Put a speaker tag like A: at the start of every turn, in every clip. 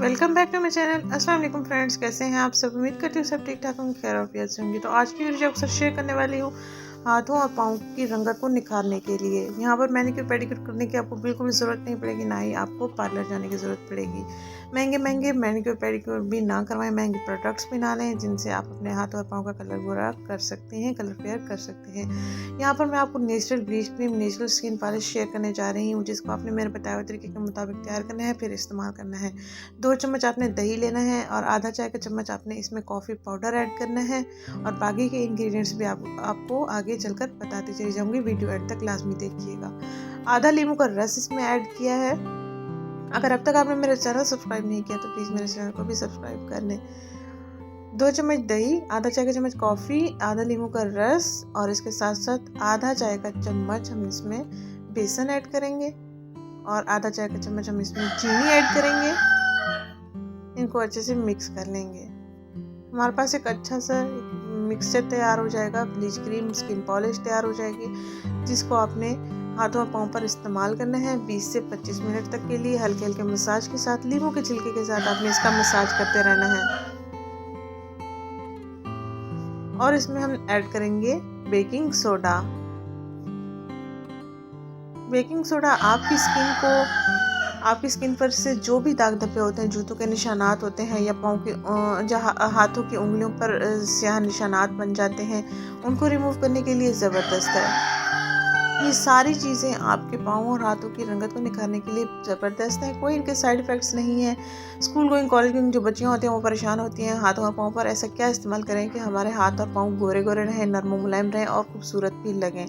A: Welcome back to my channel. अस्सलाम वालेकुम friends, कैसे हैं आप सब। उम्मीद करती हूँ सब ठीक ठाक होंगे, खैर ऑफियत से होंगे। तो आज की वीडियो अक्सर शेयर करने वाली हूँ हाथों और पाँव की रंगत को निखारने के लिए। यहाँ पर मैनिक्योर पेडिक्योर करने की आपको बिल्कुल भी ज़रूरत नहीं पड़ेगी, ना ही आपको पार्लर जाने की ज़रूरत पड़ेगी। महंगे महंगे मैनिक्योर पेडिक्योर भी ना करवाएं, महंगे प्रोडक्ट्स भी ना लें जिनसे आप अपने हाथ और पाँव का कलर गोरा कर सकते हैं, कलर फेयर कर सकते हैं। यहाँ पर मैं आपको natural bleach cream, natural skin polish share करने जा रही हूँ, जिसको आपने मेरे बताए हुए तरीके के मुताबिक तैयार करना है, फिर इस्तेमाल करना है। 2 चम्मच आपने दही लेना है और आधा चाय का चम्मच आपने इसमें कॉफ़ी पाउडर ऐड करना है। और बाकी के इंग्रेडिएंट्स भी आपको आगे चलकर बताती चली जाऊंगी, वीडियो एंड तक लाजमी देखिएगा। आधा नींबू का रस इसमें ऐड किया है। अगर अब तक आपने मेरा चैनल सब्सक्राइब नहीं किया तो प्लीज़ मेरे चैनल को भी सब्सक्राइब कर लें। 2 चम्मच दही, आधा चाय का चम्मच कॉफ़ी, आधा नींबू का रस और इसके साथ साथ आधा चाय का चम्मच हम इसमें बेसन ऐड करेंगे और आधा चाय का चम्मच हम इसमें चीनी ऐड करेंगे। इनको अच्छे से मिक्स कर लेंगे। हमारे पास एक अच्छा सा मिक्सचर तैयार हो जाएगा, ब्लीच क्रीम स्किन पॉलिश तैयार हो जाएगी, जिसको आपने हाथों और पाँव पर इस्तेमाल करना है 20 से 25 मिनट तक के लिए। हल्के हल्के मसाज के साथ, नींबू के छिलके के साथ आपने इसका मसाज करते रहना है। और इसमें हम ऐड करेंगे बेकिंग सोडा। बेकिंग सोडा आपकी स्किन पर से जो भी दाग धब्बे होते हैं, जूतों के निशानात होते हैं या पाँव के जहाँ हाथों की उंगलियों पर स्याह निशानात बन जाते हैं, उनको रिमूव करने के लिए ज़बरदस्त है। ये सारी चीज़ें आपके पाँव और हाथों की रंगत को निखारने के लिए ज़बरदस्त है। कोई इनके साइड इफ़ेक्ट्स नहीं है। स्कूल गोइंग कॉलेज गोइंग जो बच्चियाँ होती हैं वो परेशान होती हैं हाथों और पाँव पर। ऐसा क्या इस्तेमाल करें कि हमारे हाथ और पाँव गोरे गोरे रहें, नरम मुलायम रहें और खूबसूरत भी लगें।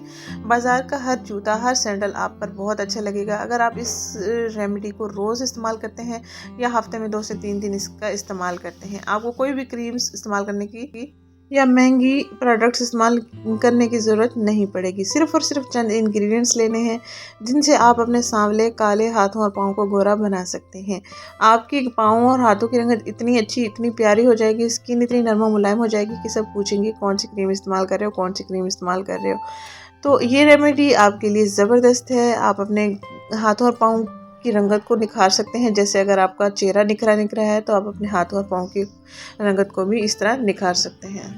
A: बाज़ार का हर जूता, हर सैंडल आप पर बहुत अच्छा लगेगा अगर आप इस रेमेडी को रोज़ इस्तेमाल करते हैं या हफ्ते में 2 से 3 दिन इसका इस्तेमाल करते हैं। आपको कोई भी क्रीम्स इस्तेमाल करने की या महंगी प्रोडक्ट्स इस्तेमाल करने की ज़रूरत नहीं पड़ेगी। सिर्फ़ और सिर्फ चंद इंग्रेडिएंट्स लेने हैं जिनसे आप अपने सांवले काले हाथों और पाँव को गोरा बना सकते हैं। आपकी पाँव और हाथों की रंगत इतनी अच्छी, इतनी प्यारी हो जाएगी, स्किन इतनी नरम और मुलायम हो जाएगी कि सब पूछेंगे कौन सी क्रीम इस्तेमाल कर रहे हो, कौन सी क्रीम इस्तेमाल कर रहे हो। तो ये रेमेडी आपके लिए ज़बरदस्त है। आप अपने हाथों और पाँव की रंगत को निखार सकते हैं। जैसे अगर आपका चेहरा निखरा है तो आप अपने हाथों और पाँव की रंगत को भी इस तरह निखार सकते हैं।